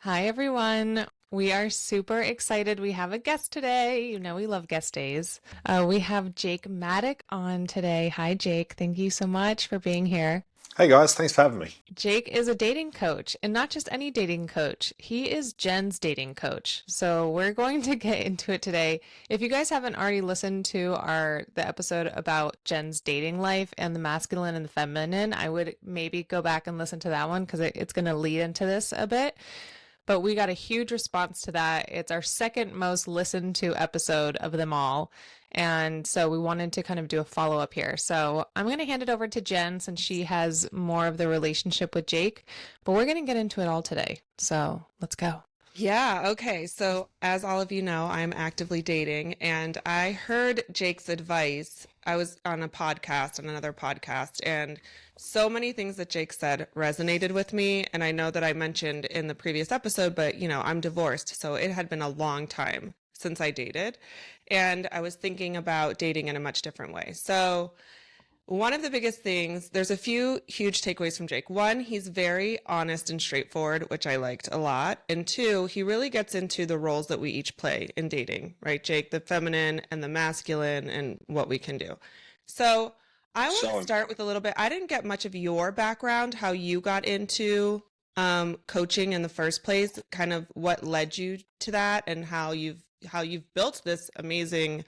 Hi, everyone. We are super excited. We have a guest today. You know, we love guest days. We have Jake Maddock on today. Hi, Jake. Thank you so much for being here. Hey guys, thanks for having me. Jake is a dating coach, and not just any dating coach. He is Jen's dating coach. So we're going to get into it today. If you guys haven't already listened to the episode about Jen's dating life and the masculine and the feminine, I would maybe go back and listen to that one because it's going to lead into this a bit. But we got a huge response to that. It's our second most listened to episode of them all. And so we wanted to kind of do a follow up here. So I'm going to hand it over to Jenn since she has more of the relationship with Jake, but we're going to get into it all today. So let's go. Yeah, okay. So, as all of you know, I'm actively dating, and I heard Jake's advice. I was on another podcast, and so many things that Jake said resonated with me. And I know that I mentioned in the previous episode, but I'm divorced, so it had been a long time since I dated, and I was thinking about dating in a much different way. So, one of the biggest things, there's a few huge takeaways from Jake. One, he's very honest and straightforward, which I liked a lot. And two, he really gets into the roles that we each play in dating, right, Jake? The feminine and the masculine and what we can do. So I want to So, start with a little bit. I didn't get much of your background, how you got into coaching in the first place, kind of what led you to that, and how you've built this amazing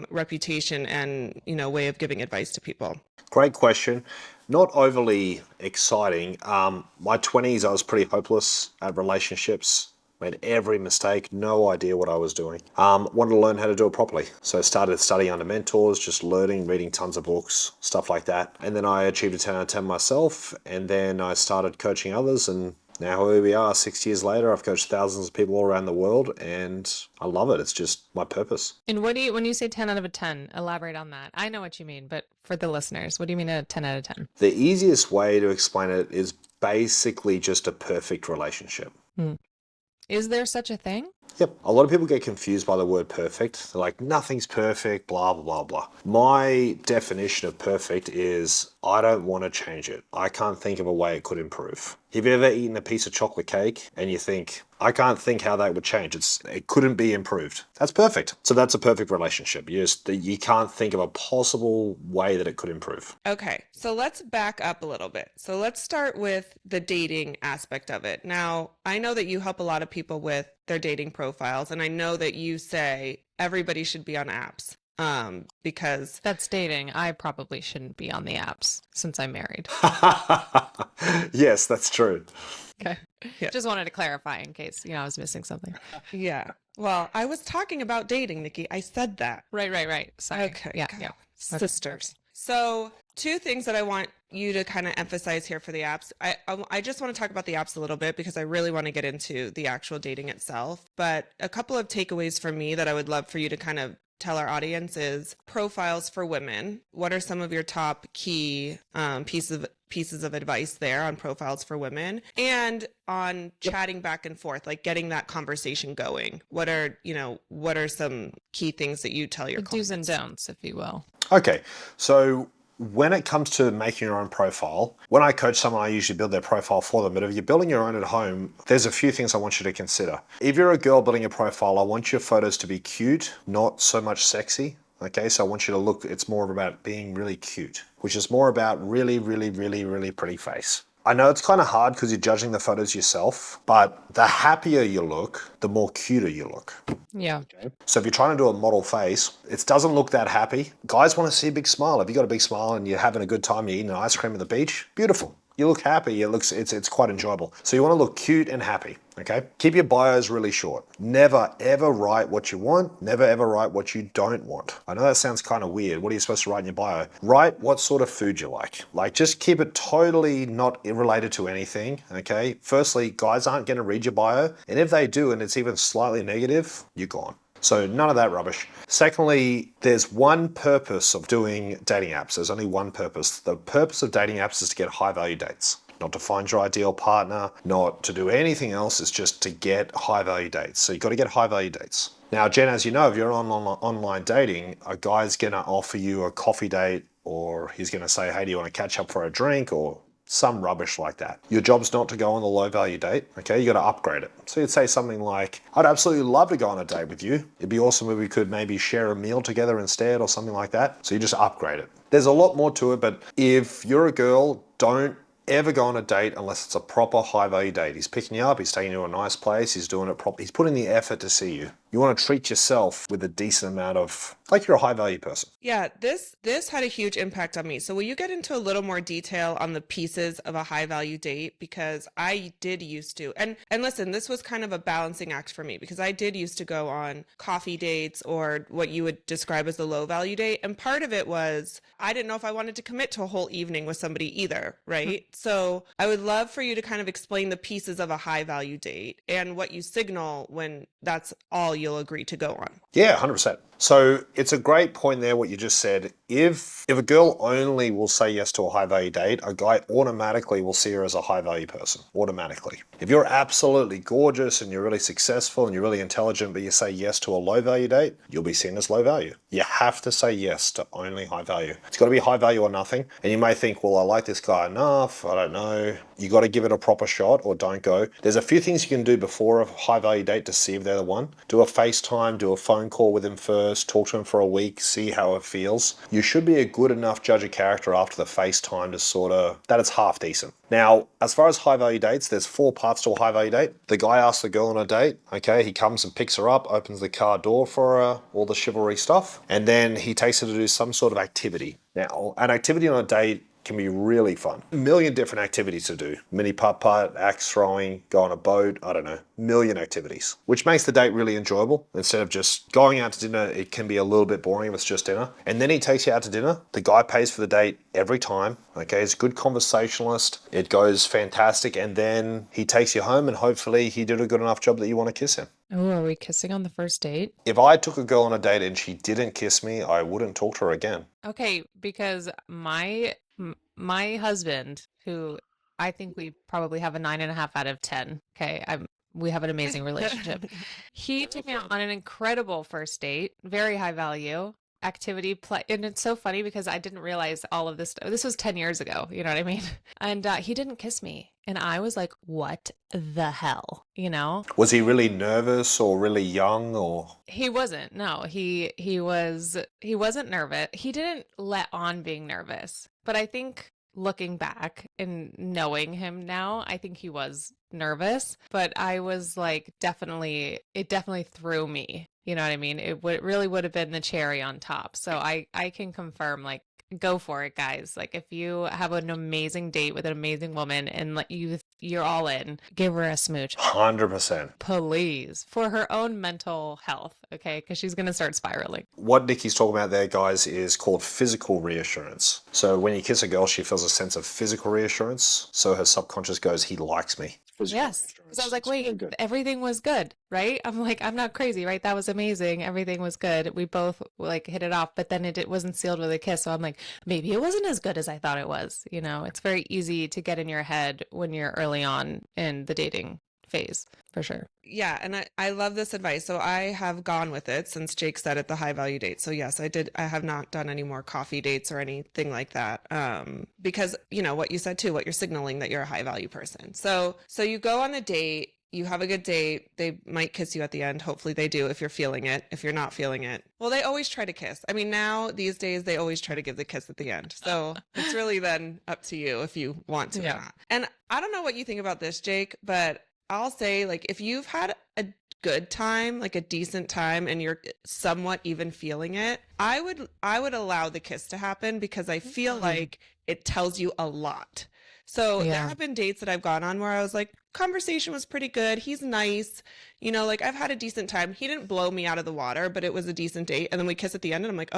reputation and way of giving advice to people. great question. Not overly exciting. My 20s, I was pretty hopeless at relationships. Made every mistake, no idea what I was doing. Wanted to learn how to do it properly. So I started studying under mentors, just learning, reading tons of books, stuff like that. And then I achieved a 10 out of 10 myself. And then I started coaching others. And now here we are, 6 years later. I've coached thousands of people all around the world. And I love it. It's just my purpose. And when you say 10 out of a 10, elaborate on that. I know what you mean, but for the listeners, what do you mean a 10 out of 10? The easiest way to explain it is basically just a perfect relationship. Hmm. Is there such a thing? Yep. A lot of people get confused by the word perfect. They're like, nothing's perfect, blah, blah, blah, blah. My definition of perfect is I don't want to change it. I can't think of a way it could improve. Have you ever eaten a piece of chocolate cake and you think, I can't think how that would change. It couldn't be improved. That's perfect. So that's a perfect relationship. You can't think of a possible way that it could improve. Okay, so let's back up a little bit. So let's start with the dating aspect of it. Now, I know that you help a lot of people with their dating profiles, and I know that you say everybody should be on apps. Because That's dating. I probably shouldn't be on the apps since I'm married. Yes, that's true. Okay. yeah, Just wanted to clarify in case, I was missing something. yeah. Well, I was talking about dating, Nikki. I said that. Right. Sorry. Okay, Yeah, God. yeah. Sisters. So, two things that I want you to kind of emphasize here for the apps. I just want to talk about the apps a little bit because I really want to get into the actual dating itself. But a couple of takeaways from me that I would love for you to kind of tell our audience is profiles for women. What are some of your top key pieces of advice there on profiles for women and on chatting back and forth, like getting that conversation going? What are some key things that you tell your The do's and clients? don'ts, if you will. Okay, so when it comes to making your own profile, when I coach someone, I usually build their profile for them. But if you're building your own at home, there's a few things I want you to consider. If you're a girl building a profile, I want your photos to be cute, not so much sexy. Okay, so I want you to look, it's more about being really cute, which is more about really, really, really, really pretty face. I know it's kind of hard because you're judging the photos yourself, but the happier you look, the more cuter you look. Yeah. So if you're trying to do a model face, it doesn't look that happy. Guys want to see a big smile. If you got a big smile and you're having a good time, you're eating an ice cream at the beach, beautiful. You look happy. It's quite enjoyable. So you want to look cute and happy. Okay. Keep your bios really short. Never ever write what you want. Never ever write what you don't want. I know that sounds kind of weird. What are you supposed to write in your bio? Write what sort of food you like. Like just keep it totally not related to anything. Okay. Firstly, guys aren't going to read your bio, and if they do, and it's even slightly negative, you're gone. So none of that rubbish. Secondly, there's one purpose of doing dating apps. There's only one purpose. The purpose of dating apps is to get high value dates. Not to find your ideal partner, not to do anything else. It's just to get high value dates. So you've got to get high value dates. Now, Jen, as you know, if you're on online dating, a guy's going to offer you a coffee date, or he's going to say, hey, do you want to catch up for a drink? Or some rubbish like that. Your job's not to go on the low value date, okay? You got to upgrade it. So you'd say something like, I'd absolutely love to go on a date with you. It'd be awesome if we could maybe share a meal together instead or something like that. So you just upgrade it. There's a lot more to it, but if you're a girl, don't ever go on a date unless it's a proper high value date. He's picking you up, he's taking you to a nice place, he's doing it properly, he's putting the effort to see you. You want to treat yourself with a decent amount of, like you're a high value person. Yeah, this had a huge impact on me. So will you get into a little more detail on the pieces of a high value date? Because I did used to, and listen, this was kind of a balancing act for me because I did used to go on coffee dates or what you would describe as the low value date. And part of it was I didn't know if I wanted to commit to a whole evening with somebody either, right? So I would love for you to kind of explain the pieces of a high value date and what you signal when that's all you'll agree to go on. Yeah, 100%. So it's a great point there, what you just said. If a girl only will say yes to a high value date, a guy automatically will see her as a high value person, automatically. If you're absolutely gorgeous and you're really successful and you're really intelligent, but you say yes to a low value date, you'll be seen as low value. You have to say yes to only high value. It's got to be high value or nothing. And you may think, well, I like this guy enough. I don't know. You got to give it a proper shot or don't go. There's a few things you can do before a high value date to see if they're the one. Do a FaceTime, do a phone call with him first, talk to him for a week, see how it feels. You should be a good enough judge of character after the FaceTime to sort of, that it's half decent. Now, as far as high value dates, there's 4 parts to a high value date. The guy asks the girl on a date, okay, he comes and picks her up, opens the car door for her, all the chivalry stuff, and then he takes her to do some sort of activity. Now, an activity on a date can be really fun. A million different activities to do. Mini putt-putt, axe throwing, go on a boat, I don't know, million activities, which makes the date really enjoyable. Instead of just going out to dinner, it can be a little bit boring if it's just dinner. And then he takes you out to dinner. The guy pays for the date every time, okay? He's a good conversationalist. It goes fantastic. And then he takes you home and hopefully he did a good enough job that you want to kiss him. Oh, are we kissing on the first date? If I took a girl on a date and she didn't kiss me, I wouldn't talk to her again. Okay, because my husband, who I think we probably have a 9.5 out of 10. Okay, we have an amazing relationship. He took me out on an incredible first date, very high value activity play, and it's so funny because I didn't realize all of this. This was 10 years ago, you know what I mean? And he didn't kiss me, and I was like, "What the hell?" You know? Was he really nervous or really young or? He wasn't. No, he wasn't nervous. He didn't let on being nervous, but I think looking back and knowing him now, I think he was nervous, but I was like, it definitely threw me. You know what I mean? It really would have been the cherry on top. So I can confirm, like, go for it, guys. Like, if you have an amazing date with an amazing woman and like you're all in, give her a smooch. 100%. Please, for her own mental health, okay? Because she's going to start spiraling. What Nikki's talking about there, guys, is called physical reassurance. So when you kiss a girl, she feels a sense of physical reassurance. So her subconscious goes, he likes me. Yes. Because I was like, wait, everything was good, right? I'm like, I'm not crazy, right? That was amazing. Everything was good. We both like hit it off, but then it wasn't sealed with a kiss. So I'm like, maybe it wasn't as good as I thought it was. You know, it's very easy to get in your head when you're early on in the dating phase, for sure. Yeah, and I love this advice. So I have gone with it since Jake said it, the high value date. So yes, I have not done any more coffee dates or anything like that. Because you know what you said too, what you're signaling that you're a high value person. So you go on the date, you have a good date. They might kiss you at the end. Hopefully they do if you're feeling it. If you're not feeling it, well, they always try to kiss. I mean, now these days they always try to give the kiss at the end. So it's really then up to you if you want to or not. And I don't know what you think about this, Jake, but I'll say, like, if you've had a good time, like a decent time, and you're somewhat even feeling it, I would allow the kiss to happen because I feel like it tells you a lot. So there have been dates that I've gone on where I was like, conversation was pretty good. He's nice. You know, like I've had a decent time. He didn't blow me out of the water, but it was a decent date. And then we kiss at the end and I'm like,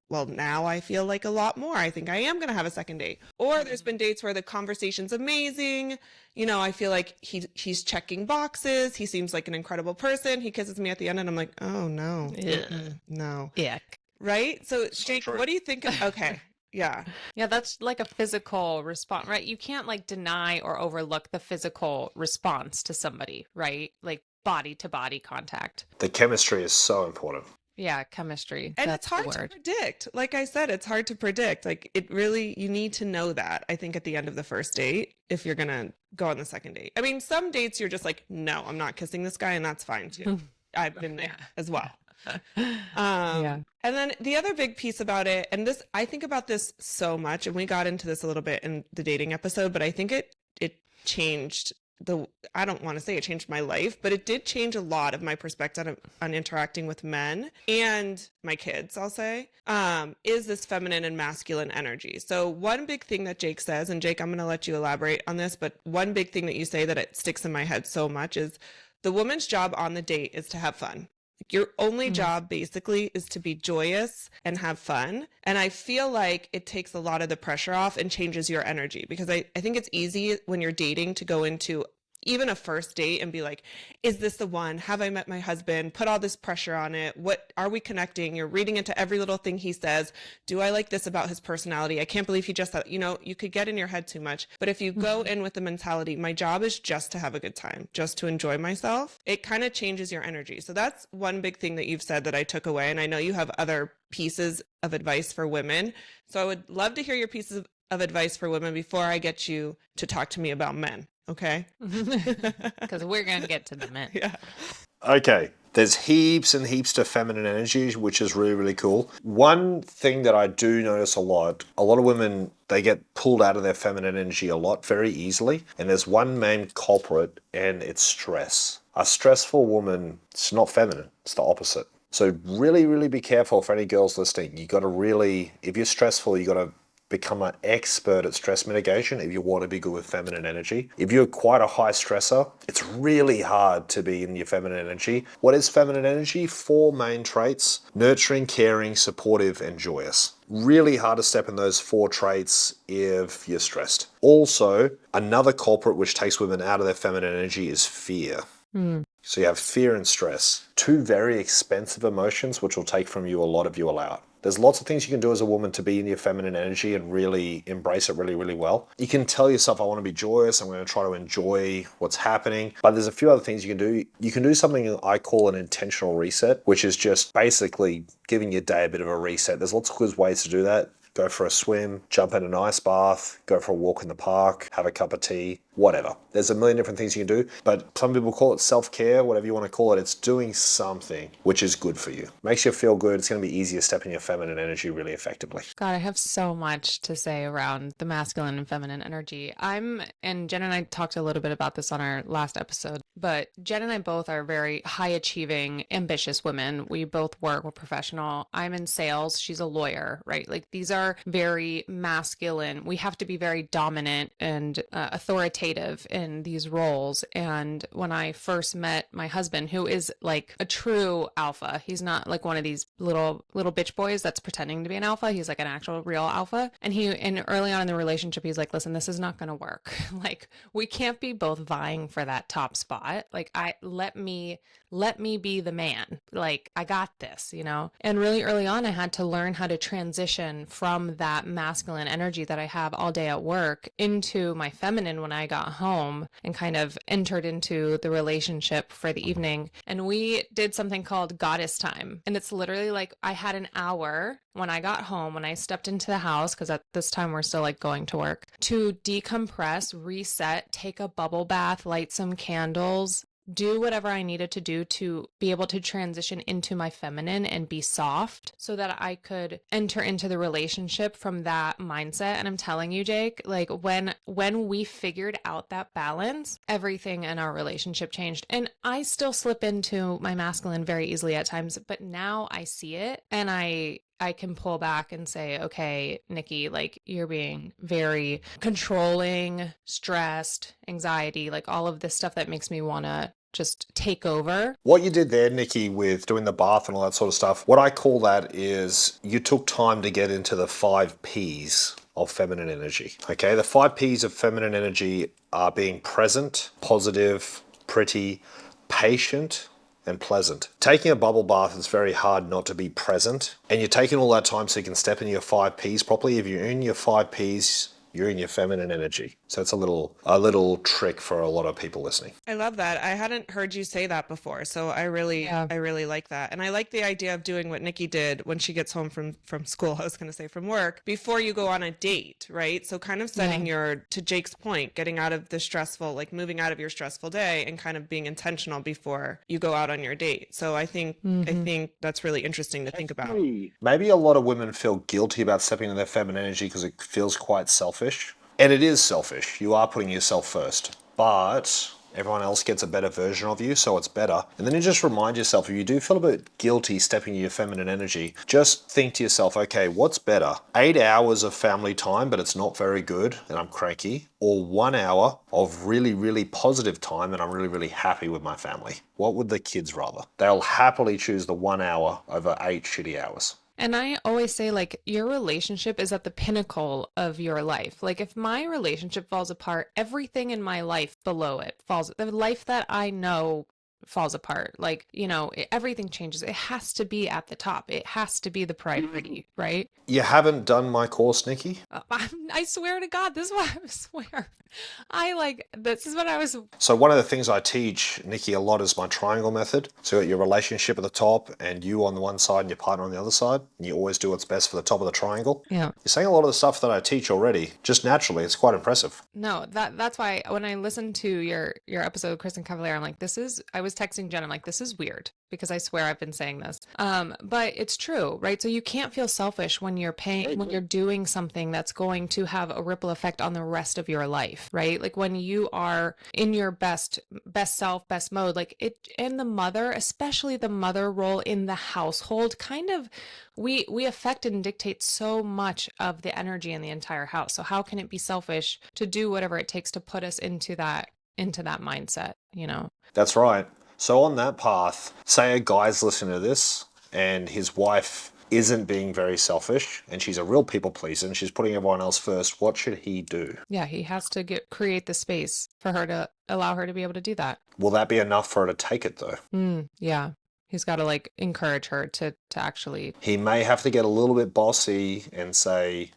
well, now I feel like a lot more. I think I am going to have a second date. Or there's been dates where the conversation's amazing. You know, I feel like he's checking boxes. He seems like an incredible person. He kisses me at the end and I'm like, oh no, no. Yeah. Right? So Jake, what do you think? Okay. Yeah. Yeah, that's like a physical response, right? You can't like deny or overlook the physical response to somebody, right? Like body to body contact. The chemistry is so important. yeah, chemistry. And That's it's the hard to word. predict. Like I said, it's hard to predict. Like it really, you need to know that, I think, at the end of the first date, if you're going to go on the second date. I mean, some dates you're just like, no, I'm not kissing this guy. And that's fine too. I've been there as well. Yeah. And then the other big piece about it, and this, I think about this so much, and we got into this a little bit in the dating episode, but I think it changed I don't want to say it changed my life, but it did change a lot of my perspective on interacting with men and my kids, I'll say, is this feminine and masculine energy. So one big thing that Jake says, and Jake, I'm going to let you elaborate on this, but one big thing that you say that it sticks in my head so much is the woman's job on the date is to have fun. Your only job basically is to be joyous and have fun. And I feel like it takes a lot of the pressure off and changes your energy, because I think it's easy when you're dating to go into even a first date and be like, is this the one? Have I met my husband? Put all this pressure on it. What are we connecting? You're reading into every little thing he says. Do I like this about his personality? I can't believe he just thought, you could get in your head too much. But if you go in with the mentality, my job is just to have a good time, just to enjoy myself, it kind of changes your energy. So that's one big thing that you've said that I took away. And I know you have other pieces of advice for women. So I would love to hear your pieces of advice for women before I get you to talk to me about men. Okay. Because we're going to get to the men. Yeah. Okay. There's heaps and heaps to feminine energy, which is really, really cool. One thing that I do notice a lot of women, they get pulled out of their feminine energy a lot very easily. And there's one main culprit, and it's stress. A stressful woman, it's not feminine, it's the opposite. So really, really be careful for any girls listening. You got to really, if you're stressful, you got to become an expert at stress mitigation if you want to be good with feminine energy. If you're quite a high stressor, it's really hard to be in your feminine energy. What is feminine energy? 4 main traits: nurturing, caring, supportive, and joyous. Really hard to step in those 4 traits if you're stressed. Also, another culprit which takes women out of their feminine energy is fear. So you have fear and stress, 2 very expensive emotions which will take from you a lot if you allow it. There's lots of things you can do as a woman to be in your feminine energy and really embrace it really, really well. You can tell yourself, I want to be joyous, I'm going to try to enjoy what's happening. But there's a few other things you can do. You can do something I call an intentional reset, which is just basically giving your day a bit of a reset. There's lots of good ways to do that. Go for a swim, jump in an ice bath, go for a walk in the park, have a cup of tea, whatever. There's a million different things you can do, but some people call it self-care, whatever you want to call it. It's doing something which is good for you. Makes you feel good. It's going to be easier to step in your feminine energy really effectively. God, I have so much to say around the masculine and feminine energy. And Jen and I talked a little bit about this on our last episode, but Jen and I both are very high achieving, ambitious women. We both work, we're professional. I'm in sales, she's a lawyer, right? Like these are very masculine. We have to be very dominant and authoritative in these roles. And when I first met my husband, who is like a true alpha, he's not like one of these little bitch boys that's pretending to be an alpha. He's like an actual real alpha. And early on in the relationship, he's like, listen, this is not going to work. Like we can't be both vying for that top spot. Like let me be the man. Like I got this, And really early on, I had to learn how to transition from that masculine energy that I have all day at work into my feminine when I got home and kind of entered into the relationship for the evening. And we did something called goddess time. And it's literally like I had an hour when I got home, when I stepped into the house, because at this time we're still like going to work, to decompress, reset, take a bubble bath, light some candles, do whatever I needed to do to be able to transition into my feminine and be soft so that I could enter into the relationship from that mindset. And I'm telling you, Jake, like when we figured out that balance, everything in our relationship changed. And I still slip into my masculine very easily at times, but now I see it and I can pull back and say, okay, Nikki, like you're being very controlling, stressed, anxiety, like all of this stuff that makes me want to just take over. What you did there, Nikki, with doing the bath and all that sort of stuff, what I call that is you took time to get into the 5 Ps of feminine energy. Okay, the 5 Ps of feminine energy are being present, positive, pretty, patient, and pleasant. Taking a bubble bath, it's very hard not to be present, and you're taking all that time so you can step into your 5 Ps properly. If you're in your 5 Ps, you're in your feminine energy. So it's a little trick for a lot of people listening. I love that. I hadn't heard you say that before, so I really, Yeah. I really like that, and I like the idea of doing what Nikki did when she gets home from school. I was going to say from work before you go on a date, right? So kind of setting to Jake's point, getting out of the stressful, like moving out of your stressful day, and kind of being intentional before you go out on your date. So I think that's really interesting to think about. Maybe a lot of women feel guilty about stepping into their feminine energy because it feels quite selfish. And it is selfish. You are putting yourself first. But everyone else gets a better version of you, so it's better. And then you just remind yourself, if you do feel a bit guilty stepping into your feminine energy, just think to yourself, okay, what's better? 8 hours of family time, but it's not very good and I'm cranky, or 1 hour of really, really positive time and I'm really, really happy with my family? What would the kids rather? They'll happily choose the 1 hour over 8 shitty hours. And I always say, like, your relationship is at the pinnacle of your life. Like, if my relationship falls apart, everything in my life below it falls. The life that I know falls apart. Like, everything changes. It has to be at the top. It has to be the priority, right? You haven't done my course, Nikki? I swear to God, this is what I swear. This is what I was. So one of the things I teach, Nikki, a lot is my triangle method. So you got your relationship at the top and you on the one side and your partner on the other side. And you always do what's best for the top of the triangle. Yeah. You're saying a lot of the stuff that I teach already, just naturally. It's quite impressive. No, that's why when I listened to your episode with Kristen Cavalier, I'm like, I was texting Jen, I'm like, this is weird, because I swear I've been saying this. But it's true, right? So you can't feel selfish when you're when you're doing something that's going to have a ripple effect on the rest of your life, right? Like when you are in your best self, best mode, like it, and the mother, especially the mother role in the household, kind of, we affect and dictate so much of the energy in the entire house. So how can it be selfish to do whatever it takes to put us into that mindset, That's right. So on that path, say a guy's listening to this and his wife isn't being very selfish and she's a real people pleaser and she's putting everyone else first. What should he do? Yeah, he has to create the space for her to allow her to be able to do that. Will that be enough for her to take it though? Yeah. He's got to encourage her to actually. He may have to get a little bit bossy and say,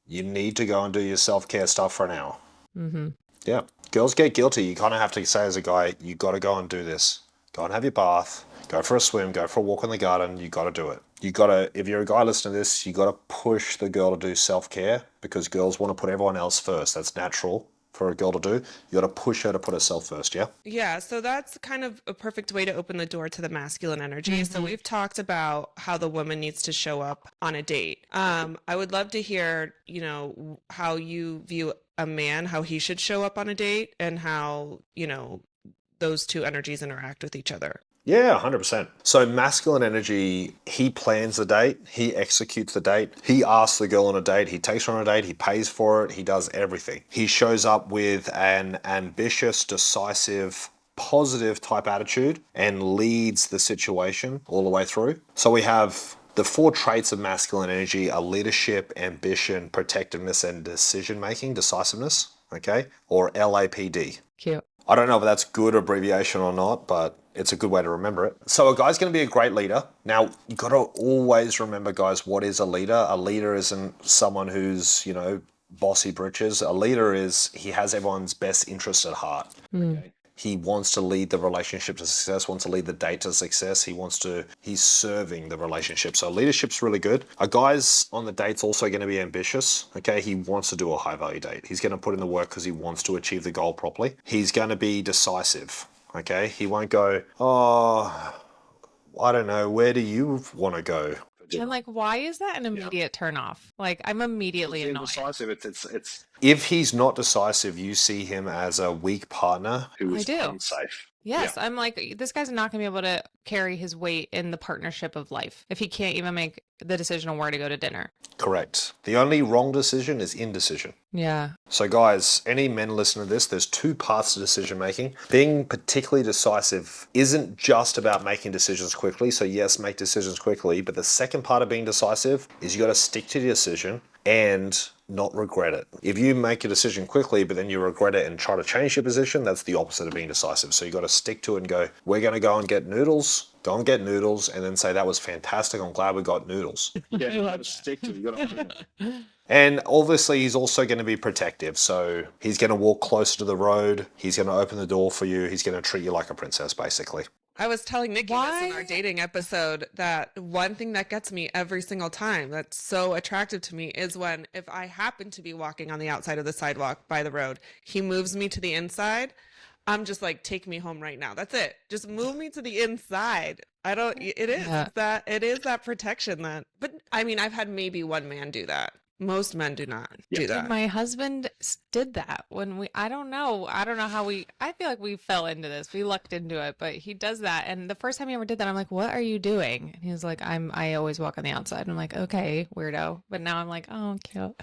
you need to go and do your self-care stuff for an hour. Mm-hmm. Yeah. Girls get guilty. You kind of have to say as a guy, you got to go and do this. Go and have your bath. Go for a swim. Go for a walk in the garden. You got to do it. You got to, if you're a guy listening to this, you got to push the girl to do self-care because girls want to put everyone else first. That's natural for a girl to do. You got to push her to put herself first, yeah? Yeah, so that's kind of a perfect way to open the door to the masculine energy. So we've talked about how the woman needs to show up on a date. I would love to hear, how you view a man, how he should show up on a date, and how, those two energies interact with each other. Yeah, 100%. So masculine energy, he plans the date, he executes the date, he asks the girl on a date, he takes her on a date, he pays for it, he does everything. He shows up with an ambitious, decisive, positive type attitude and leads the situation all the way through. So we have the 4 traits of masculine energy are leadership, ambition, protectiveness, and decision making, decisiveness, okay? Or LAPD. Cute. I don't know if that's good abbreviation or not, but it's a good way to remember it. So a guy's going to be a great leader. Now, you got to always remember, guys, what is a leader? A leader isn't someone who's, bossy britches. A leader is, he has everyone's best interest at heart. Okay? He wants to lead the relationship to success, wants to lead the date to success. He's serving the relationship. So leadership's really good. A guy's on the date's also going to be ambitious. Okay. He wants to do a high value date. He's going to put in the work because he wants to achieve the goal properly. He's going to be decisive. Okay. He won't go, oh, I don't know. Where do you want to go? And why is that an immediate turn off? I'm immediately annoyed. Indecisive. It's if he's not decisive, you see him as a weak partner who is unsafe. Yes, yeah. I'm like, this guy's not going to be able to carry his weight in the partnership of life if he can't even make the decision on where to go to dinner. Correct. The only wrong decision is indecision. Yeah. So guys, any men listening to this, there's 2 paths to decision making. Being particularly decisive isn't just about making decisions quickly. So yes, make decisions quickly. But the second part of being decisive is you got to stick to the decision and not regret it. If you make a decision quickly, but then you regret it and try to change your position, that's the opposite of being decisive. So you got to stick to it and go, we're going to go and get noodles, and then say, that was fantastic. I'm glad we got noodles. Yeah, you got to stick to it. You got to own it. And obviously, he's also going to be protective. So he's going to walk closer to the road. He's going to open the door for you. He's going to treat you like a princess, basically. I was telling Nikki this in our dating episode that one thing that gets me every single time that's so attractive to me is when, if I happen to be walking on the outside of the sidewalk by the road, he moves me to the inside. I'm just like, take me home right now. That's it. Just move me to the inside. It is that protection but I mean, I've had maybe one man do that. Most men do not do that. My husband did that when I don't know how I feel like we fell into this. We lucked into it, but he does that. And the first time he ever did that, I'm like, what are you doing? And he was like, I always walk on the outside. And I'm like, okay, weirdo. But now I'm like, oh, cute.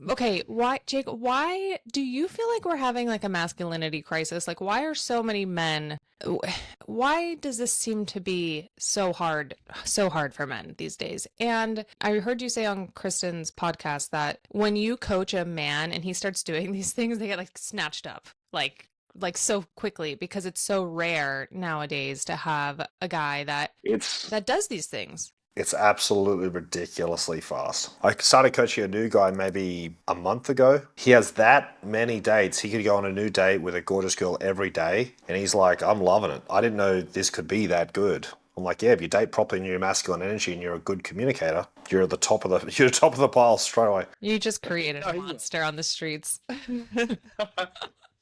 Okay. Jake, why do you feel like we're having like a masculinity crisis? Like, why are so many men, why does this seem to be so hard for men these days? And I heard you say on Kristen's podcast that when you coach a man and he starts doing these things, they get like snatched up like so quickly, because it's so rare nowadays to have a guy that does these things. It's absolutely ridiculously fast. I started coaching a new guy maybe a month ago. He has that many dates. He could go on a new date with a gorgeous girl every day. And he's like, I'm loving it. I didn't know this could be that good. I'm like, yeah, if you date properly and you're masculine energy and you're a good communicator, you're at the top of the pile straight away. You just created a monster on the streets.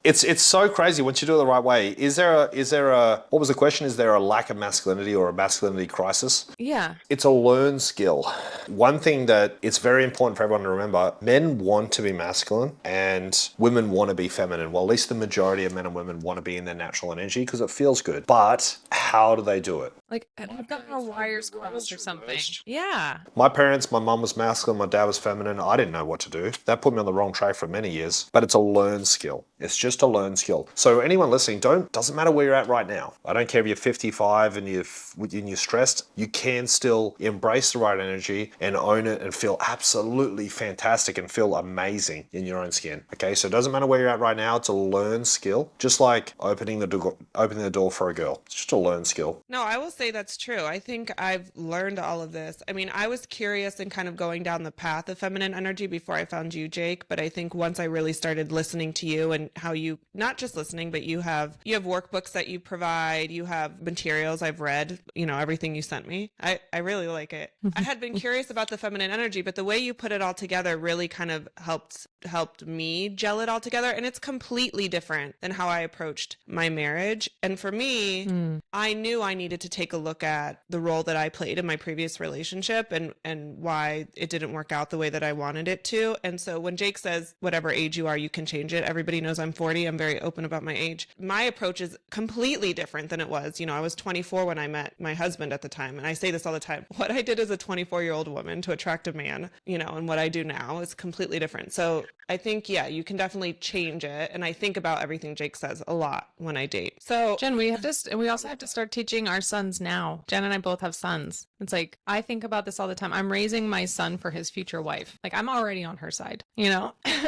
It's so crazy once you do it the right way. Is there a what was the question? Is there a lack of masculinity or a masculinity crisis? Yeah. It's a learned skill. One thing that it's very important for everyone to remember, men want to be masculine and women want to be feminine. Well, at least the majority of men and women want to be in their natural energy because it feels good. But how do they do it? Like, I've got our wires crossed or something. Yeah. My mum was masculine, my dad was feminine. I didn't know what to do. That put me on the wrong track for many years. But it's a learned skill. It's just a learned skill. So anyone listening, doesn't matter where you're at right now. I don't care if you're 55 and you're stressed. You can still embrace the right energy and own it and feel absolutely fantastic and feel amazing in your own skin. Okay, so it doesn't matter where you're at right now. It's a learned skill, just like opening the door for a girl. It's just a learned skill. No, I will say that's true. I think I've learned all of this. I mean, I was curious and kind of going down the path of feminine energy before I found you, Jake. But I think once I really started listening to you and how you, not just listening, but you have workbooks that you provide, you have materials I've read, everything you sent me. I really like it. I had been curious about the feminine energy, but the way you put it all together really kind of helped me gel it all together. And it's completely different than how I approached my marriage. And for me, I knew I needed to take a look at the role that I played in my previous relationship and why it didn't work out the way that I wanted it to. And so when Jake says, whatever age you are, you can change it. Everybody knows I'm 40. I'm very open about my age. My approach is completely different than it was. I was 24 when I met my husband at the time. And I say this all the time. What I did as a 24-year-old woman to attract a man, and what I do now is completely different. So I think, yeah, you can definitely change it. And I think about everything Jake says a lot when I date. So Jen, we also have to start teaching our sons now. Jen and I both have sons. It's like, I think about this all the time. I'm raising my son for his future wife. Like, I'm already on her side, I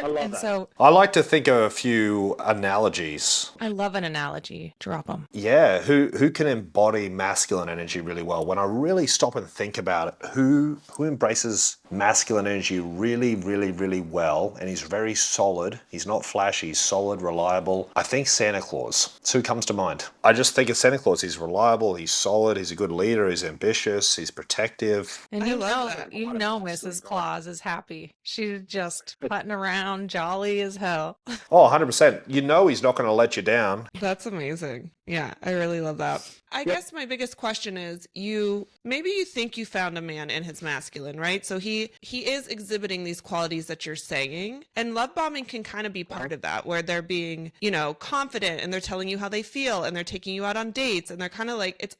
love that. So I like to think of a few analogies. I love an analogy. Drop them. Yeah, who can embody masculine energy really well? When I really stop and think about it, who embraces masculine energy really, really, really well, and he's very solid. He's not flashy, he's solid, reliable. I think Santa Claus. It's who comes to mind. I just think of Santa Claus. He's reliable, he's solid, he's a good leader, he's ambitious, he's protective. And Mrs. Claus is happy. She's just putting around, jolly as hell. Oh, 100%. He's not going to let you down. That's amazing. Yeah, I really love that. I guess my biggest question is maybe you think you found a man in his masculine, right? So he is exhibiting these qualities that you're saying, and love bombing can kind of be part of that, where they're being, confident and they're telling you how they feel and they're taking you out on dates and they're kind of like,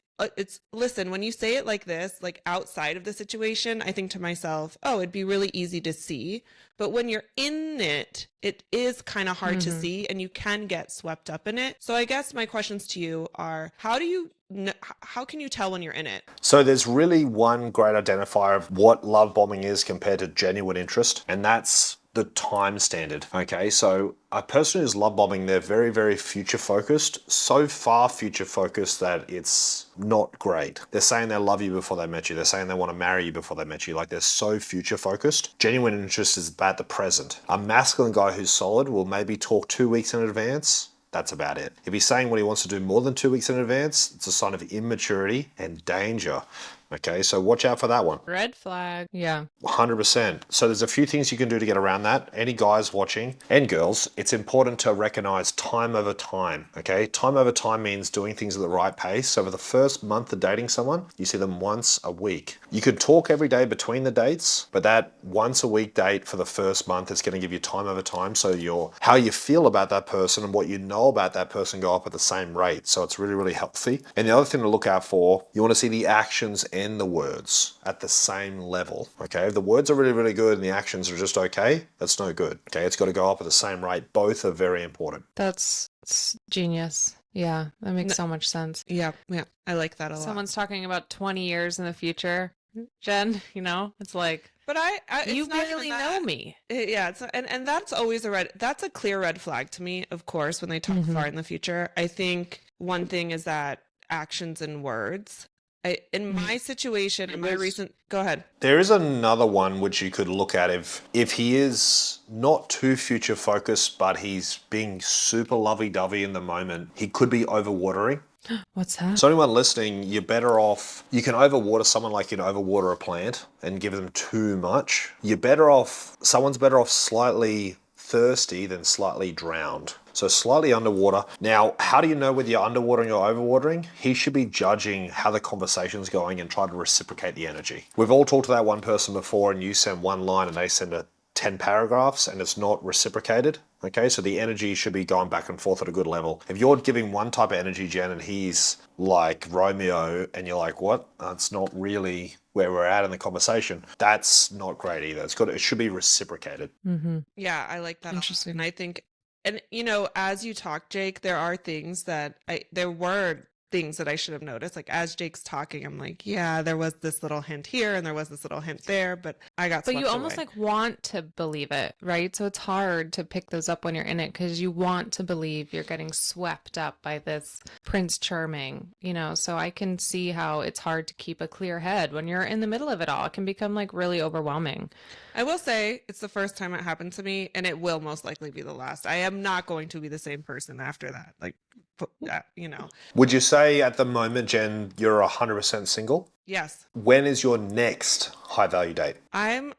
listen, when you say it like this, like outside of the situation, I think to myself, oh, it'd be really easy to see. But when you're in it, it is kind of hard to see and you can get swept up in it. So I guess my questions to you are, how can you tell when you're in it? So there's really one great identifier of what love bombing is compared to genuine interest, and that's the time standard. Okay, so a person who's love bombing, they're very, very future focused, so far future focused that it's not great. They're saying they love you before they met you. They're saying they want to marry you before they met you. Like, they're so future focused. Genuine interest is about the present. A masculine guy who's solid will maybe talk 2 weeks in advance. That's about it. If he's saying what he wants to do more than 2 weeks in advance, it's a sign of immaturity and danger. Okay, so watch out for that one. Red flag. Yeah. 100%. So there's a few things you can do to get around that. Any guys watching and girls, it's important to recognize time over time. Okay, time over time means doing things at the right pace. So for the first month of dating someone, you see them once a week. You could talk every day between the dates, but that once a week date for the first month is going to give you time over time. So how you feel about that person and what you know about that person go up at the same rate. So it's really, really healthy. And the other thing to look out for, you want to see the actions and the words at the same level. Okay, if the words are really, really good and the actions are just okay, that's no good. Okay, it's got to go up at the same rate. Both are very important. That's genius. Yeah, that makes so much sense. Yeah, I like that a lot. Someone's talking about 20 years in the future, Jen, it's like, but you barely know me. Yeah, and that's always that's a clear red flag to me, of course, when they talk far in the future. I think one thing is that actions and words. In my situation, in my recent, go ahead. There is another one which you could look at if he is not too future focused, but he's being super lovey-dovey in the moment. He could be overwatering. What's that? So anyone listening, you're better off, you can overwater someone like you'd overwater a plant and give them too much. Someone's better off slightly thirsty than slightly drowned. So slightly underwater. Now, how do you know whether you're underwatering or overwatering? He should be judging how the conversation's going and try to reciprocate the energy. We've all talked to that one person before and you send one line and they send 10 paragraphs and it's not reciprocated. Okay, so the energy should be going back and forth at a good level. If you're giving one type of energy, Jen, and he's like Romeo and you're like, what? That's not really where we're at in the conversation. That's not great either. It should be reciprocated. Mm-hmm. Yeah, I like that. Interesting. And I think, and as you talk, Jake, there were things that I should have noticed. Like as Jake's talking, I'm like, yeah, there was this little hint here and there was this little hint there, but I got swept But you almost away. like want to believe it, right? So it's hard to pick those up when you're in it because you want to believe you're getting swept up by this Prince Charming, so I can see how it's hard to keep a clear head when you're in the middle of it all. It can become like really overwhelming. I will say it's the first time it happened to me and it will most likely be the last. I am not going to be the same person after that. Like, Would you say at the moment, Jen, you're 100% single? Yes. When is your next high value date? I'm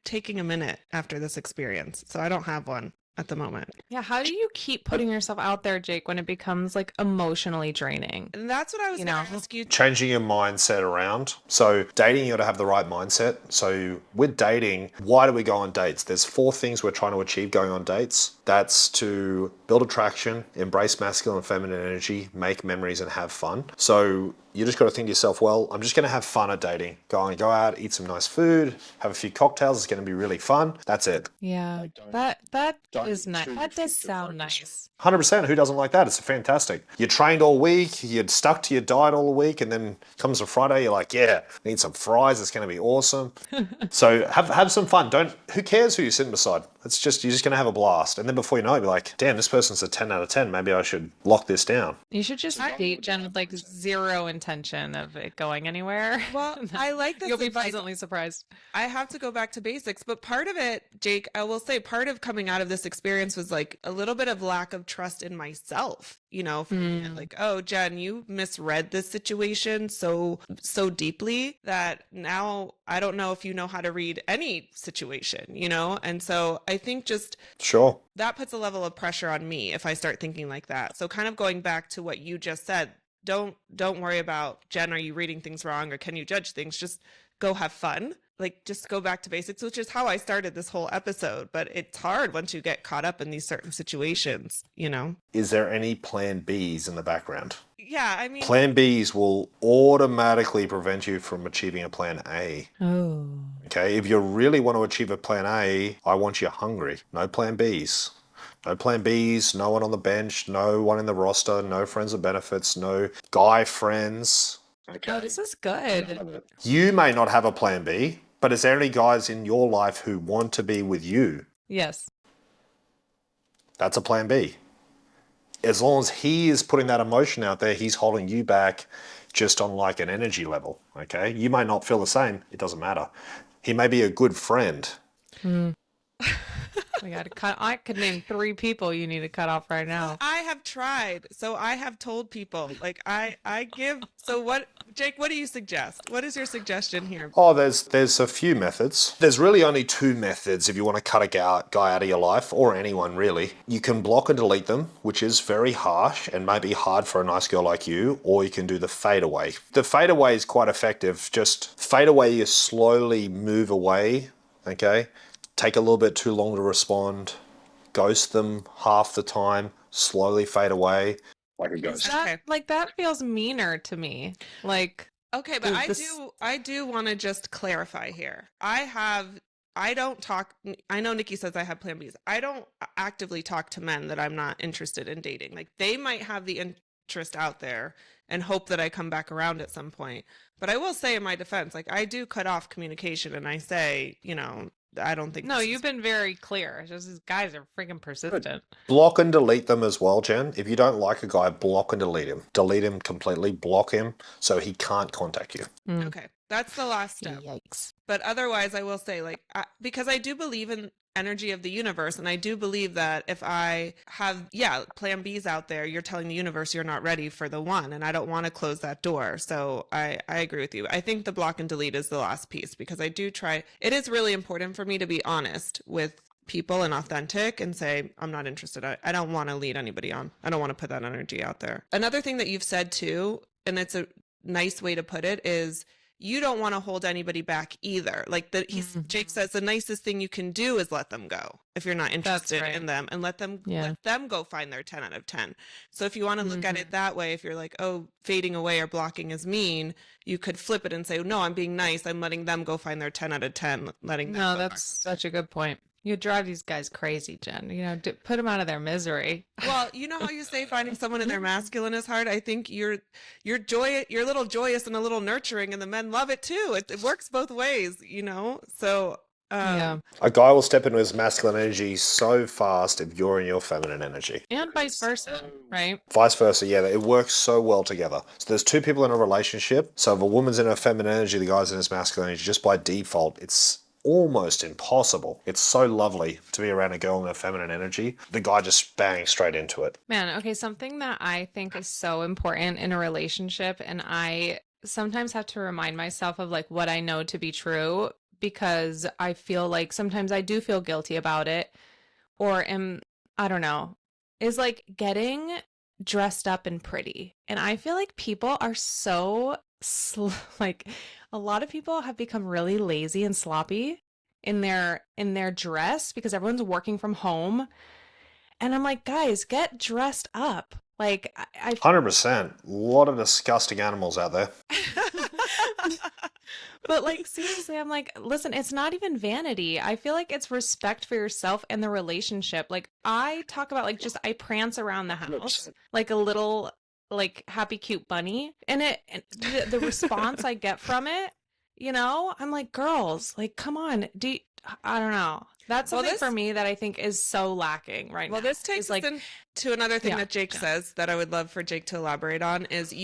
taking a minute after this experience, so I don't have one at the moment. Yeah, how do you keep putting yourself out there, Jake, when it becomes like emotionally draining? And that's what I was going to ask you. Changing your mindset around. So dating, you got to have the right mindset. So with dating, why do we go on dates? There's 4 things we're trying to achieve going on dates. That's to build attraction, embrace masculine and feminine energy, make memories and have fun. So you just got to think to yourself, well, I'm just going to have fun at dating. Go out, eat some nice food, have a few cocktails. It's going to be really fun. That's it. Yeah, that is nice. That does sound nice. 100%. Who doesn't like that? It's fantastic. You trained all week, you're stuck to your diet all the week, and then comes a Friday, you're like, yeah, need some fries. It's going to be awesome. So have some fun. Who cares who you're sitting beside? You're just going to have a blast. And then before you know it, you're like, damn, this person's a 10 out of 10. Maybe I should lock this down. You should just date Jen with like zero intention of it going anywhere. Well, I like this. You'll be pleasantly surprised. I have to go back to basics, but part of it, Jake, I will say part of coming out of this experience was like a little bit of lack of trust in myself, like, oh, Jen, you misread this situation so deeply that now I don't know if you know how to read any situation, And so I think just sure, that puts a level of pressure on me if I start thinking like that. So kind of going back to what you just said, don't worry about, Jen, are you reading things wrong or can you judge things? Just go have fun. Like, just go back to basics, which is how I started this whole episode. But it's hard once you get caught up in these certain situations, Is there any plan Bs in the background? Yeah, I mean... Plan Bs will automatically prevent you from achieving a plan A. Oh. Okay, if you really want to achieve a plan A, I want you hungry. No plan Bs. No plan Bs, no one on the bench, no one in the roster, no friends with benefits, no guy friends. Okay. Oh, this is good. You may not have a plan B, But is there any guys in your life who want to be with you? Yes. That's a plan B. As long as he is putting that emotion out there, he's holding you back just on like an energy level, okay? You might not feel the same. It doesn't matter. He may be a good friend. We got to cut. I could name 3 people you need to cut off right now. I have tried. So I have told people, like I give. So what, Jake, what do you suggest? What is your suggestion here? Oh, there's a few methods. There's really only 2 methods if you want to cut a guy out of your life, or anyone really. You can block and delete them, which is very harsh and may be hard for a nice girl like you, or you can do the fade away. The fade away is quite effective. Just fade away, you slowly move away, okay? Take a little bit too long to respond, ghost them half the time, slowly fade away like a ghost. That feels meaner to me. Like, okay, but I do want to just clarify here. I don't talk. I know Nikki says I have plan Bs. I don't actively talk to men that I'm not interested in dating. Like, they might have the interest out there and hope that I come back around at some point. But I will say in my defense, like, I do cut off communication and I say, I don't think. No, you've been very clear. It's just these guys are freaking persistent. Block and delete them as well, Jen. If you don't like a guy, block and delete him. Delete him completely, block him so he can't contact you. Okay, that's the last step. Yikes. But otherwise, I will say, like, because I do believe in energy of the universe, and I do believe that if I have plan Bs out there, you're telling the universe you're not ready for the one, and I don't want to close that door. So I agree with you. I think the block and delete is the last piece, because I do try. It is really important for me to be honest with people and authentic and say, I'm not interested. I don't want to lead anybody on. I don't want to put that energy out there. Another thing that you've said too, and it's a nice way to put it, is you don't want to hold anybody back either. Like, Jake says, the nicest thing you can do is let them go if you're not interested in them, and let them go find their 10 out of 10. So if you want to look at it that way, if you're like, oh, fading away or blocking is mean, you could flip it and say, no, I'm being nice. I'm letting them go find their 10 out of 10, letting them No, that's such a good point. You drive these guys crazy, Jen. Put them out of their misery. Well, you know how you say finding someone in their masculine is hard? I think you're a little joyous and a little nurturing, and the men love it too. It works both ways, So yeah. A guy will step into his masculine energy so fast if you're in your feminine energy. And vice versa, right? Vice versa, yeah. It works so well together. So there's 2 people in a relationship. So if a woman's in her feminine energy, the guy's in his masculine energy, just by default, it's almost impossible. It's so lovely to be around a girl in her feminine energy. The guy just bangs straight into it. Man, okay, something that I think is so important in a relationship, and I sometimes have to remind myself of like what I know to be true, because I feel like sometimes I do feel guilty about it, or I don't know, is like getting dressed up and pretty. And I feel like people are so like, a lot of people have become really lazy and sloppy in their dress because everyone's working from home. And I'm like, guys, get dressed up. Like, I 100%. A lot of disgusting animals out there. But like, seriously, I'm like, listen, it's not even vanity. I feel like it's respect for yourself and the relationship. Like, I talk about like, just I prance around the house like a little like happy cute bunny, and the response I get from it, I'm like, girls, like, come on, I don't know. That's something for me that I think is so lacking right now. Well, this takes us into another thing that Jake says that I would love for Jake to elaborate on is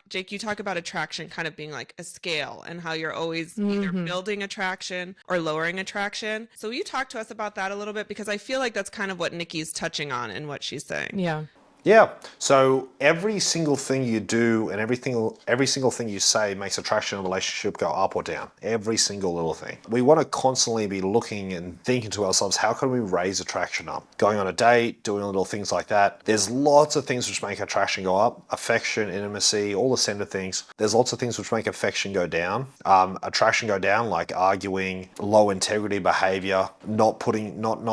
Jake, you talk about attraction kind of being like a scale, and how you're always either building attraction or lowering attraction. So will you talk to us about that a little bit? Because I feel like that's kind of what Nikki's touching on in what she's saying. Yeah. Yeah. So every single thing you do and every single thing you say makes attraction in a relationship go up or down. Every single little thing. We want to constantly be looking and thinking to ourselves, how can we raise attraction up? Going on a date, doing little things like that. There's lots of things which make attraction go up. Affection, intimacy, all the sender things. There's lots of things which make affection go down. Attraction go down, like arguing, low integrity behavior, not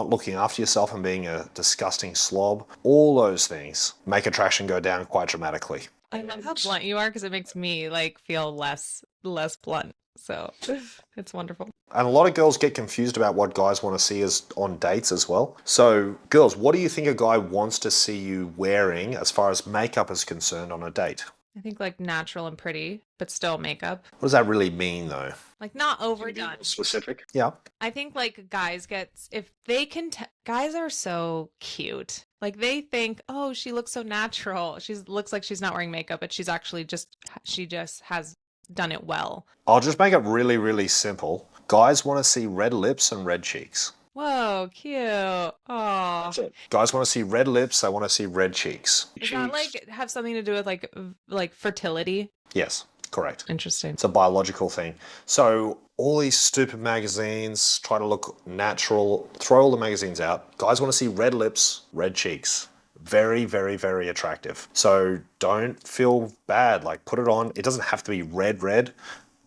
looking after yourself and being a disgusting slob. All those things make attraction go down quite dramatically. I love how blunt you are, because it makes me like feel less blunt. So it's wonderful. And a lot of girls get confused about what guys want to see as on dates as well. So girls, what do you think a guy wants to see you wearing as far as makeup is concerned on a date? I think like natural and pretty, but still makeup. What does that really mean, though? Like not overdone. Specific? Yeah. I think like guys get, if they can, guys are so cute. Like they think, oh, she looks so natural. She looks like she's not wearing makeup, but she's actually she just has done it well. I'll just make it really, really simple. Guys want to see red lips and red cheeks. Whoa, cute. Oh. That's it. Guys want to see red lips, they want to see red cheeks. Does that like have something to do with like fertility? Yes, correct. Interesting. It's a biological thing. So all these stupid magazines try to look natural, throw all the magazines out. Guys want to see red lips, red cheeks. Very, very, very attractive. So don't feel bad. Like put it on. It doesn't have to be red.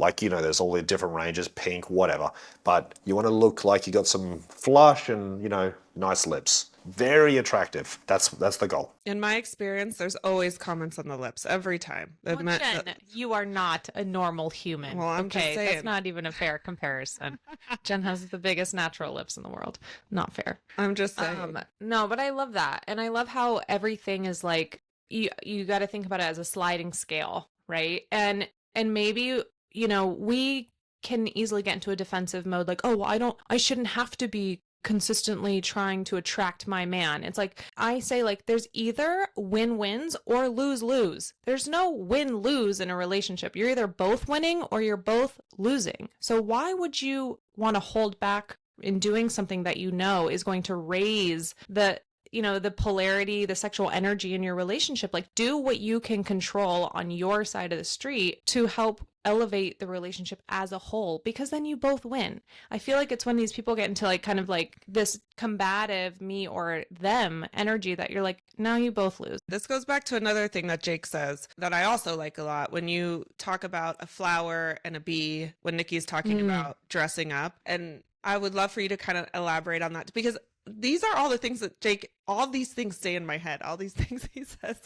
Like, you know, there's all the different ranges, pink, whatever. But you want to look like you got some flush and, you know, nice lips. Very attractive. That's the goal. In my experience, there's always comments on the lips every time. Well, Jen, you are not a normal human. Well, I'm just saying. That's not even a fair comparison. Jen has the biggest natural lips in the world. Not fair. I'm just saying. No, but I love that. And I love how everything is like, you got to think about it as a sliding scale, right? And maybe, you know, we can easily get into a defensive mode like, oh, well, I shouldn't have to be consistently trying to attract my man. It's like, I say, like, there's either win-wins or lose-lose. There's no win-lose in a relationship. You're either both winning or you're both losing. So why would you want to hold back in doing something that you know is going to raise the, you know, the polarity, the sexual energy in your relationship? Like, do what you can control on your side of the street to help elevate the relationship as a whole, because then you both win. I feel like it's when these people get into like kind of like this combative me or them energy that you're like, now you both lose. This goes back to another thing that Jake says that I also like a lot when you talk about a flower and a bee, when Nikki's talking about dressing up. And I would love for you to kind of elaborate on that, because these are all the things that Jake, all these things stay in my head. All these things he says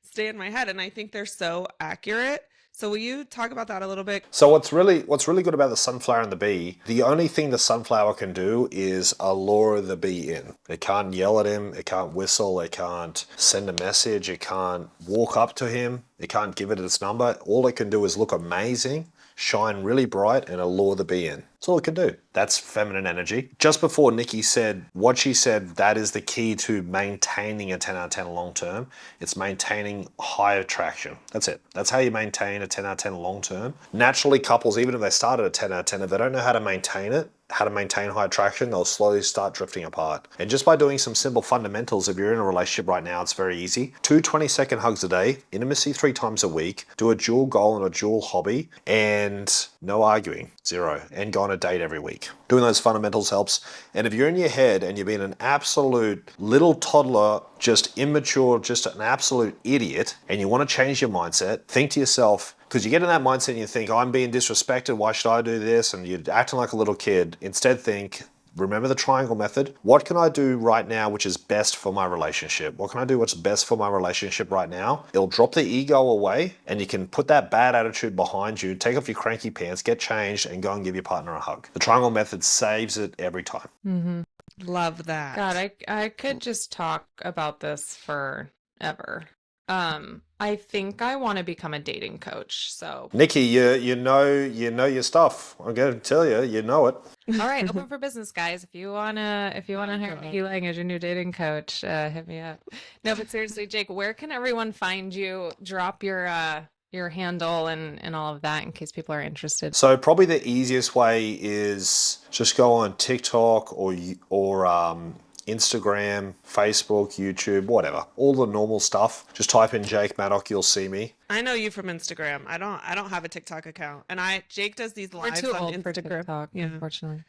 stay in my head. And I think they're so accurate. So will you talk about that a little bit? So what's really good about the sunflower and the bee, the only thing the sunflower can do is allure the bee in. It can't yell at him, it can't whistle, it can't send a message, it can't walk up to him, it can't give it its number. All it can do is look amazing, shine really bright, and allure the bee in. That's all it can do. That's feminine energy. Just before Nikki said what she said, that is the key to maintaining a 10 out of 10 long term. It's maintaining high attraction. That's it. That's how you maintain a 10 out of 10 long term. Naturally, couples, even if they start at a 10 out of 10, if they don't know how to maintain it, how to maintain high attraction, they'll slowly start drifting apart. And just by doing some simple fundamentals, if you're in a relationship right now, it's very easy. 2 20-second hugs a day, intimacy 3 times a week, do a dual goal and a dual hobby, and no arguing, 0, and go on a date every week. Doing those fundamentals helps. And if you're in your head and you've been an absolute little toddler, just immature, just an absolute idiot, and you want to change your mindset, think to yourself, because you get in that mindset and you think, I'm being disrespected, why should I do this? And you're acting like a little kid. Instead think, remember the triangle method. What can I do right now which is best for my relationship? What can I do what's best for my relationship right now? It'll drop the ego away and you can put that bad attitude behind you, take off your cranky pants, get changed, and go and give your partner a hug. The triangle method saves it every time. Mm-hmm. Love that. God, I could just talk about this forever. I think I want to become a dating coach. So Nikki, you know your stuff. I'm going to tell you, you know it. all right, open for business, guys. If you wanna hire Nikki Lang as your new dating coach, hit me up. No, but seriously, Jake, where can everyone find you? Drop your handle and all of that in case people are interested. So probably the easiest way is just go on TikTok or Instagram, Facebook, YouTube, whatever. All the normal stuff. Just type in Jake Maddock, you'll see me. I know you from Instagram. I don't have a TikTok account. And Jake does these lives We're too on old Instagram. for TikTok, yeah. Unfortunately.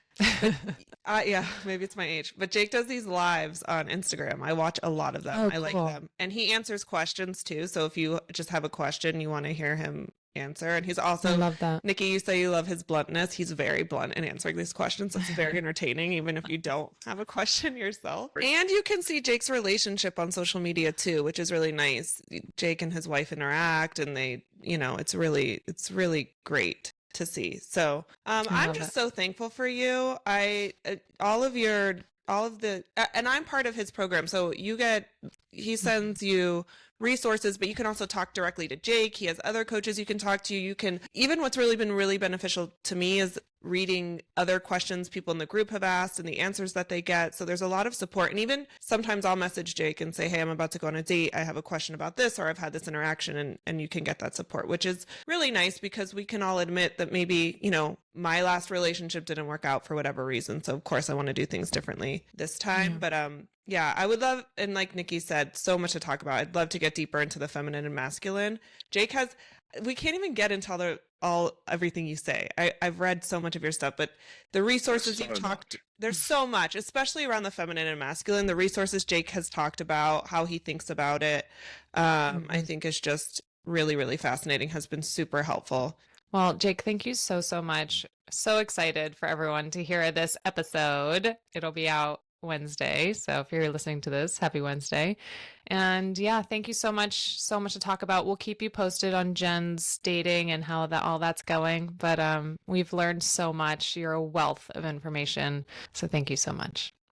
Yeah, maybe it's my age. But Jake does these lives on Instagram. I watch a lot of them. Oh, I like cool. them. And he answers questions too. So if you just have a question, you want to hear him answer. And he's also, I love that. Nikki, you say you love his bluntness. He's very blunt in answering these questions. It's very entertaining, even if you don't have a question yourself. And you can see Jake's relationship on social media too, which is really nice. Jake and his wife interact and they, it's really great to see. So I'm just so thankful for you. All of your all of the, and I'm part of his program. So he sends you resources, but you can also talk directly to Jake. He has other coaches you can talk to. You can, even what's really been really beneficial to me is reading other questions people in the group have asked and the answers that they get. So there's a lot of support. And even sometimes I'll message Jake and say, hey, I'm about to go on a date. I have a question about this, or I've had this interaction, and you can get that support, which is really nice because we can all admit that maybe, my last relationship didn't work out for whatever reason. So of course I want to do things differently this time. But yeah, I would love, and like Nikki said, so much to talk about. I'd love to get deeper into the feminine and masculine. We can't even get into everything you say. I've read so much of your stuff, but the resources you've talked, there's so much, especially around the feminine and masculine. The resources Jake has talked about, how he thinks about it, I think is just really, really fascinating, has been super helpful. Well, Jake, thank you so, so much. So excited for everyone to hear this episode. It'll be out Wednesday. So if you're listening to this, happy Wednesday. And yeah, thank you so much. So much to talk about. We'll keep you posted on Jenn's dating and how all that's going. But we've learned so much. You're a wealth of information. So thank you so much.